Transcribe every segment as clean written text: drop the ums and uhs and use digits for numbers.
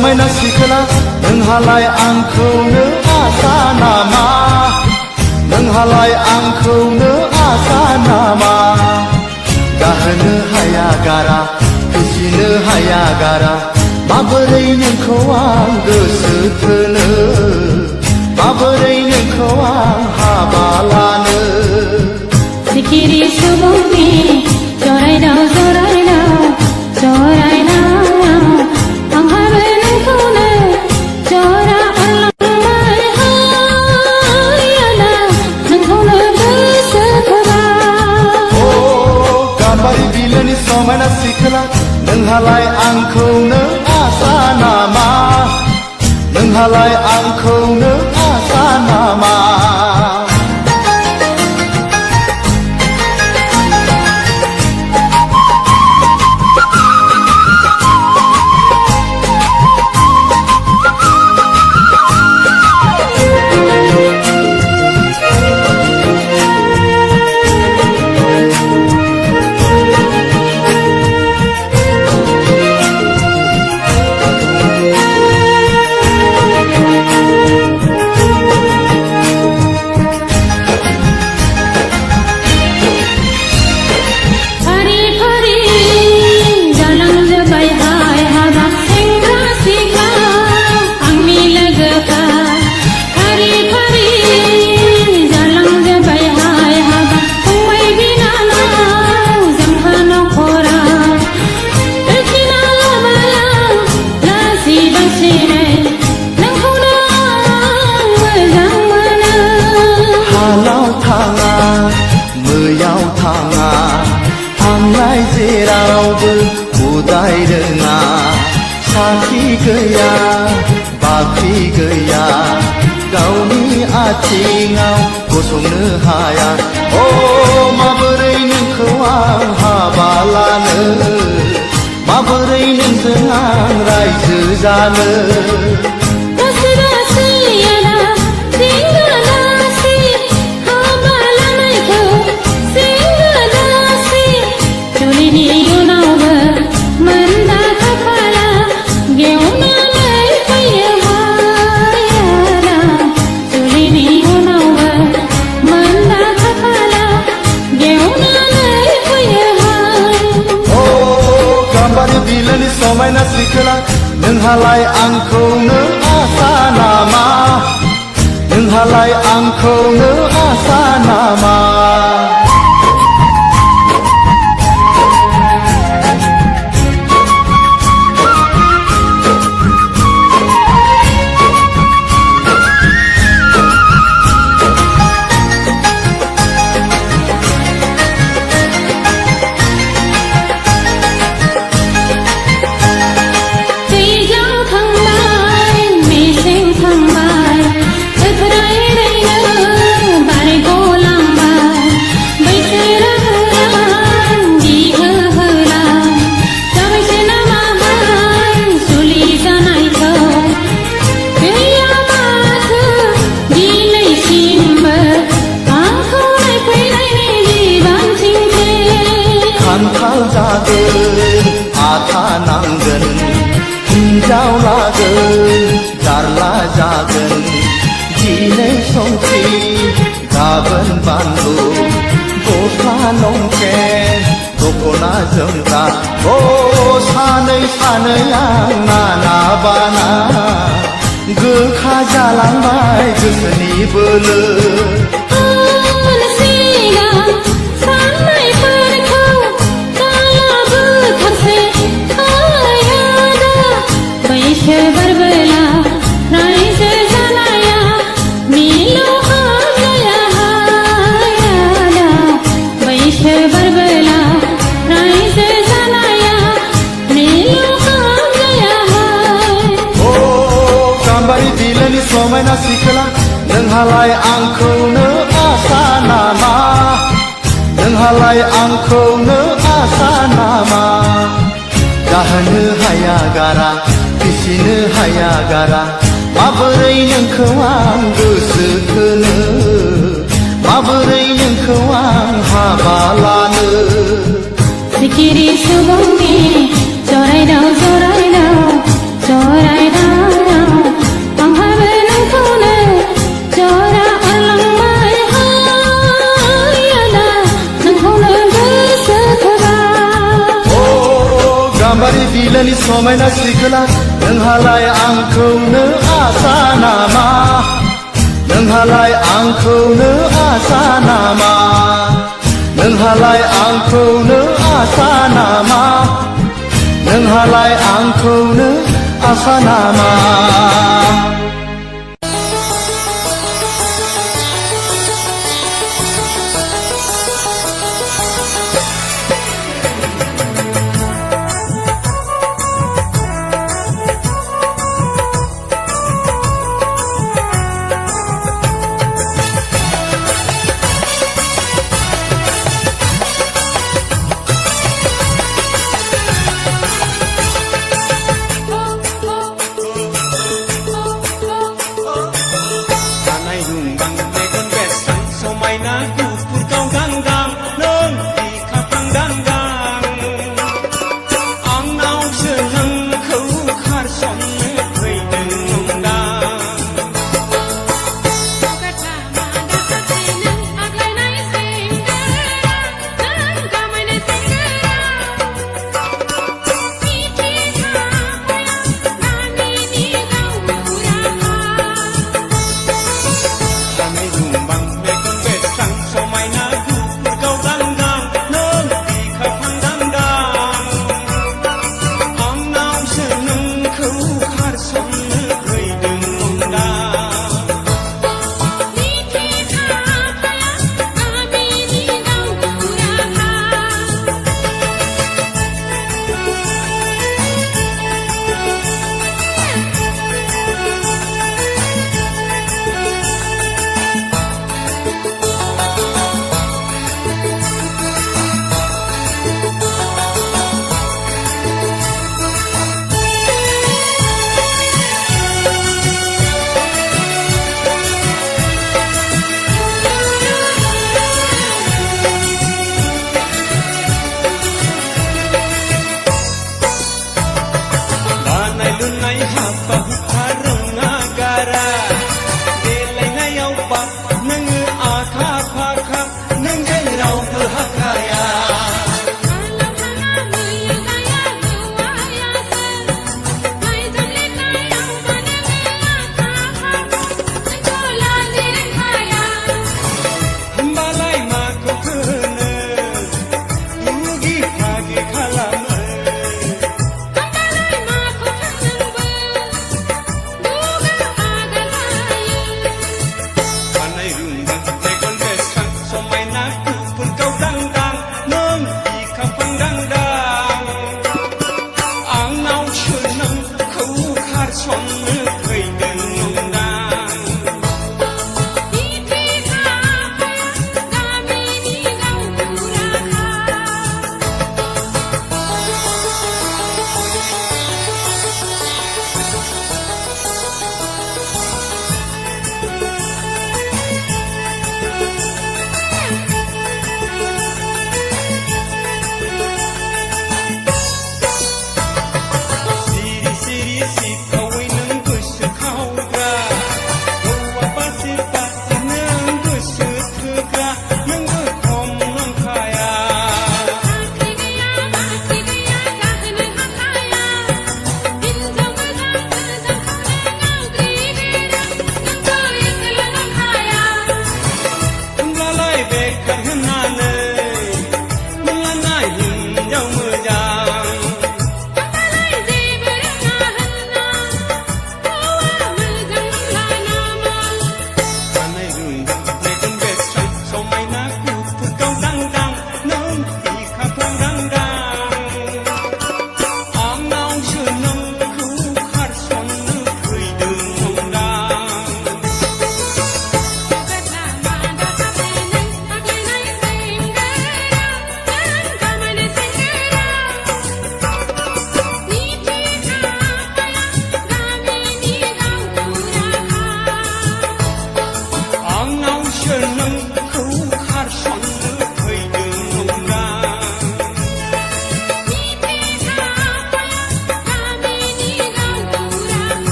समायना सिखोला नोंहालाय आंखौनो आसा नामा नोंहालाय आंखौनो आसा नामा गाहोनो हाया गारा फिसिनो हाया गारा माबोरै नोंखौ आं गोसो थोनो माबोरै नोंखौ आं हाबा लानो सिखिरि सुबुंनि जरायदाव जरायदाव जरायदाव आंहाबो नोंखौनो जरा अनलांबाय हायाला नोंखौनो गोसो थोबाय गाम्बारि बिलोनि समायना सिखोला नोंहालाय आंखौनो आसा नामा नोंहालाय आंखौनो आसा नामा थांनाय जेरावबो उदाय रोङा साखि गैया बाख्रि गैया गावनि आथिङाव गसंनो हाया माबोरै नोंखौ आं हाबा लानो माबोरै नोंजों आं रायजो जानो समायना सिखोला नोंहालाय आंखौनो आसा नामा नोंहालाय आंखौनो आसा नामा खान्थाल जागोन आथा नांगोन हिन्जाव लागोन जारला जागोन दिनै संख्रि गाबोन बानलु गस्ला लंपेन्ट दख'ना जोमग्रा सानै सानै आं नाना बाना गोखा जालांबाय गोसोनि बोलो समायना सिखोला नोंहालाय आंखौनो आसा नामा नोंहालाय आंखौनो आसा नामा गाहोनो हाया गारा फिसिनो हाया गारा माबोरै नोंखौ आं गोसो थोनो माबोरै नोंखौ आं हाबा लानो सिखिरि सुबुंनि जरायदाव जरायदाव जरायनायाव आंहाबो नोंखौनो जरा आलांबाय हाय आदा नोंखौनो गोसोथोबाय गाम्बारि बिलोनि समायना सिखोला नोंहालाय आंखौनो आसा नामा नोंहालाय आंखौनो आसा नामा नोंहालाय आंखौनो आसा नामा नोंहालाय आंखौनो आसा नामा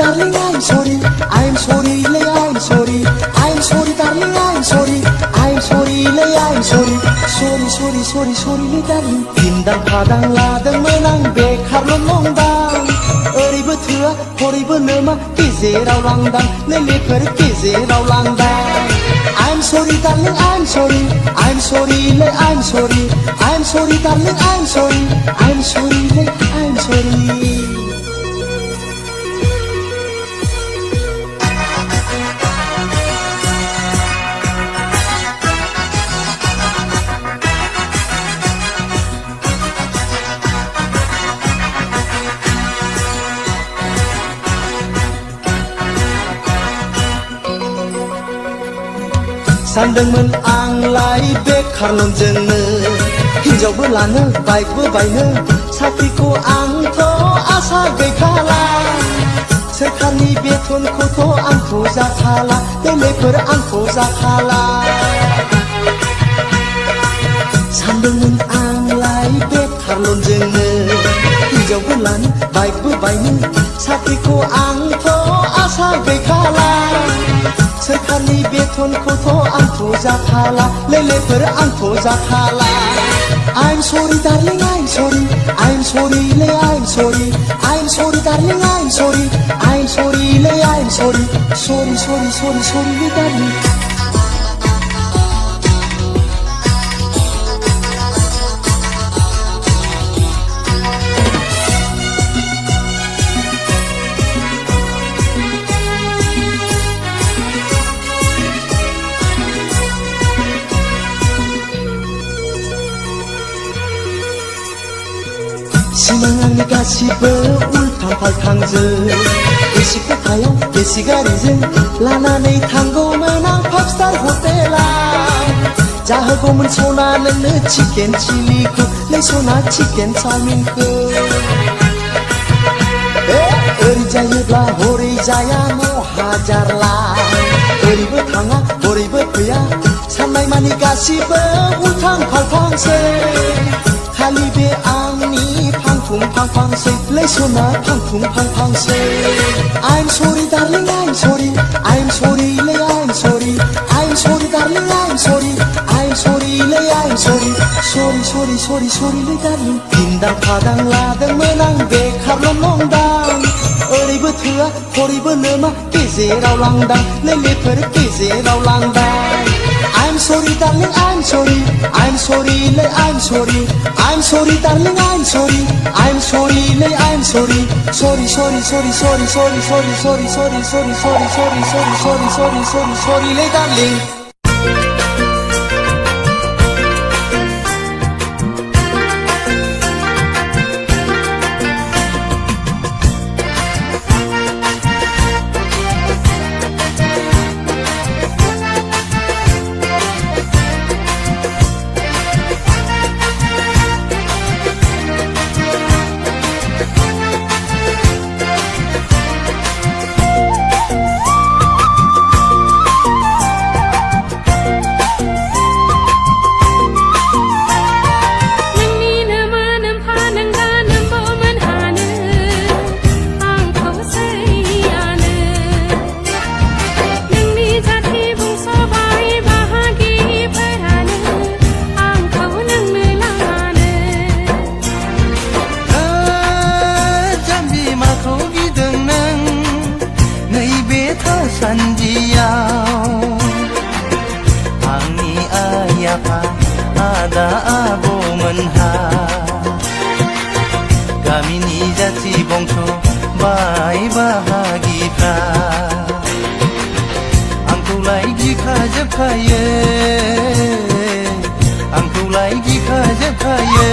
darling, I'm sorry. I'm sorry, lay, I'm sorry. I'm sorry, darling, I'm sorry. I'm sorry, lay, I'm sorry. Sorry, sorry, sorry, sorry, lay, darling. Pindang padang ladang menang bekarल' नंदां ओरैबो थोआ हरैबो नोमा गेजेराव लांदां लेलेफोर गेजेराव लांदां I'm sorry, darling, I'm sorry. I'm sorry, lay, I'm sorry. I'm sorry, darling, I'm sorry. I'm sorry, lay, I'm sorry. सानदोंमोन आंलाय बेखार नोंजोंनो हिनजावबो लानो बाइकबो बायनो साख्रिखौ आंथ' आसा गैखाला सोरखारनि बेथनखौथ' आंखौ जाखाला देलेफोर आंखौ जाखाला सानदोंमोन आंलाय बेखार नोंजोंनो हिनजावबो लानो बाइकबो बायनो साख्रिखौ आंथ' आसा गैखाला सोरखारनि बेथनखौथ' आंखौ जाखाला लेलेफोर आंखौ जाखाला I'm sorry, darling, I'm sorry. I'm sorry, lay, I'm sorry. I'm sorry, darling, I'm sorry. I'm sorry, lay, I'm sorry. Sorry, sorry, sorry, sorry, lay, darling. सिमांनि गासिबो उल्थां फाल्थांजों एसि खथायाव एसि गारिजों लानानै थांगौमोन आं 5 स्टार हटेलाव जाहोगौमोन सना नोंनो चिकेन चिलिखौ लै सना चिकेन चाउमिनखौ ओरै जायोब्ला हरै जाया महाजारला ओरैबो थाङा हरैबो फैया साननाय मानि गासिबो उल्थां फाल्थांसै खालि बे आंनि फांफुं फांफांसै लै सना फांफुं फांफांसै I'm sorry, darling, I'm sorry. I'm sorry, lay, I'm sorry. I'm sorry, darling, I'm sorry. I'm sorry, lay, I'm sorry. Sorry, sorry, sorry, sorry, lay, darling. Pindang padang ladोंमोन आं बेखारल' नंदां ओरैबो थोआ हरैबो नोमा गेजेराव लांदां लेलेफोर गेजेराव लांदां I'm sorry, darling, I'm sorry. I'm sorry, lay, I'm sorry. I'm sorry, darling, I'm sorry. I'm sorry, lay, I'm sorry. Sorry, sorry, sorry, sorry, sorry, sorry, sorry, sorry, sorry, sorry, sorry, sorry, sorry, sorry, sorry, sorry, lay, darling. 산지याव आंनि आइ आफा आदा आबौमोनहा गामिनि जाथि बंस बाय बाहागिफ्रा आंखौलाय गिखाजोबखायो आंखौलाय गिखाजोबखायो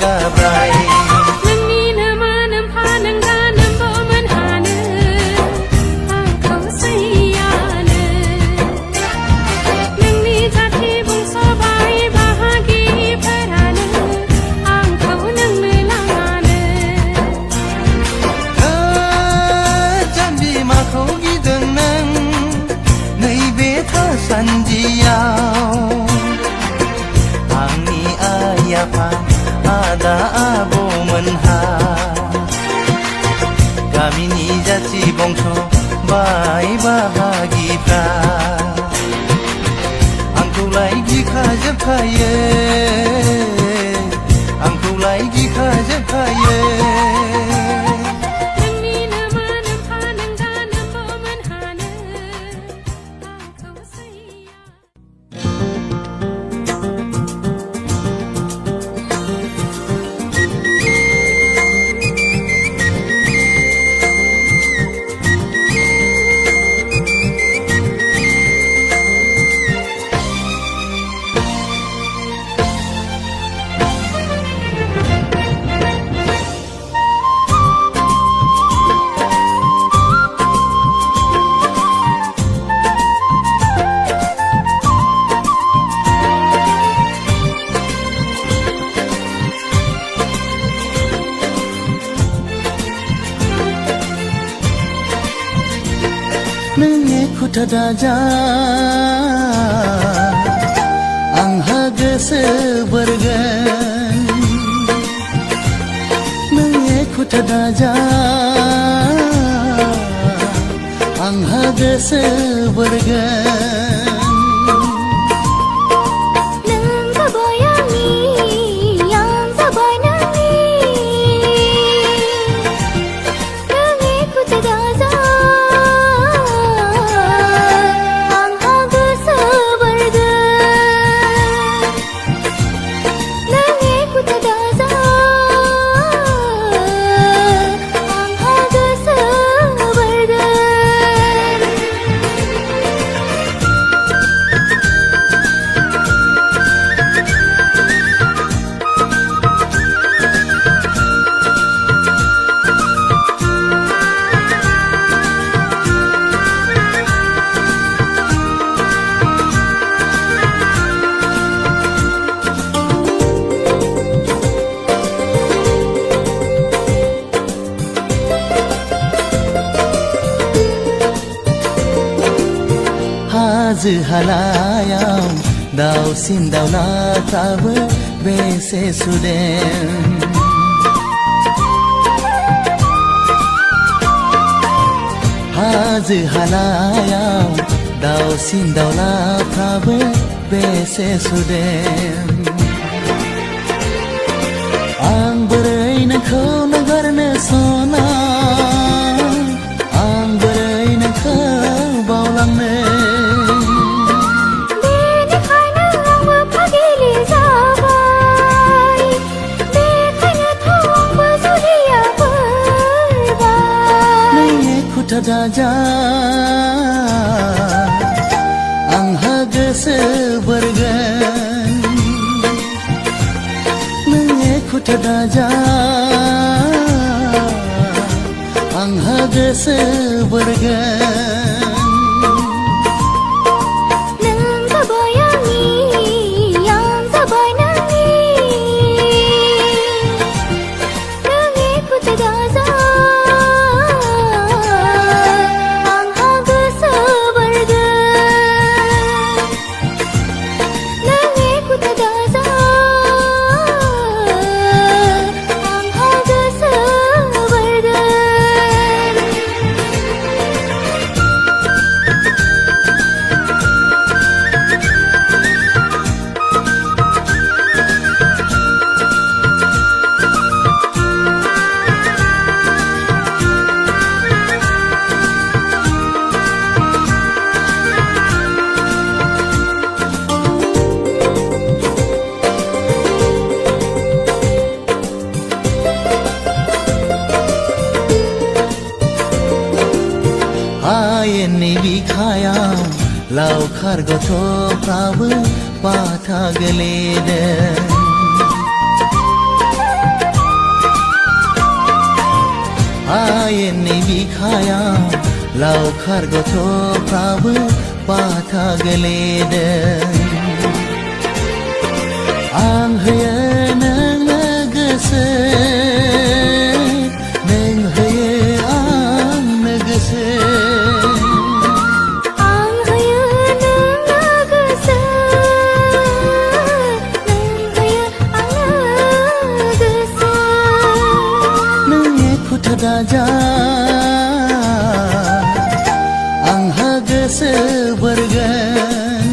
गाब्राय नोंनि नामा नोमफा नोंगा नोमबो मोनहानो आंखौ सैयानो नोंनि जाथि बंस' बाय बाहागिफोरानो आंखौ नोंनो लाङानो जाम्बि माखौ गिदों नों नैबे थासान्दियाव आंनि आइ आफा आदा आब'मोनहा गामिनि जाथि बंस' बाय बाहागिफ्रा आंखौलाय गिखाजोबखायो आंखौलाय गिखाजोबखायो नोंनि नामा नोमफा नोंगा नोमबो मोनहानो आंखौ सैया नोंनि खुथा दाजा आंहा गोसो बोरगोन नोंनि खुथा दाजा आंहा गोसो बोरगोन नों जाबाय आंनि आं जाबाय नोंनि नोंनि खुथा दाजा आंहा गोसो बोरगोन नोंनि खुथा दाजा आंहा गोसो बोरगोन हाजो हालायाव दाउसिन दाउलाफ्राबो बेसे सुदेम हाजो हालायाव दाउसिन दाउलाफ्राबो बेसे सुदेम आं बोरै नोंखौ नागारनो सना आं बोरै नोंखौ बावलांनो बेनिखायनो आंबो फागिलि जाबाय बेखायनोथ' आंबो जुलिया फोरबाय नोंनि खुथा दाजा आंहा गोसो बोरगोन नोंनि खुथा दाजा आंहा गोसो बोरगोन नों जाबाय आंनि आं जाबाय नोंनि नोंनि खुथा दाजा आंहा गोसो बोरगोन नोंनि खुथा दाजा आंहा गोसो बोरगोन हायेननि बिखायाव लावखार गथ'फ्राबो बाथा गोलैदों हायेननि बिखायाव लावखार गथ'फ्राबो बाथा गेलेदों आं होयो नोंनो गोसो नों होयो आंनो गोसो आं होयो नोंनो गोसो नों होयो आंनो गोसो नों एखुथा दाजा आंहा गोसो बोरगोन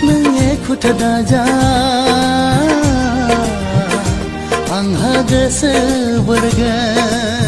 नों एखुथा दाजा आंहा गोसो बोरगोन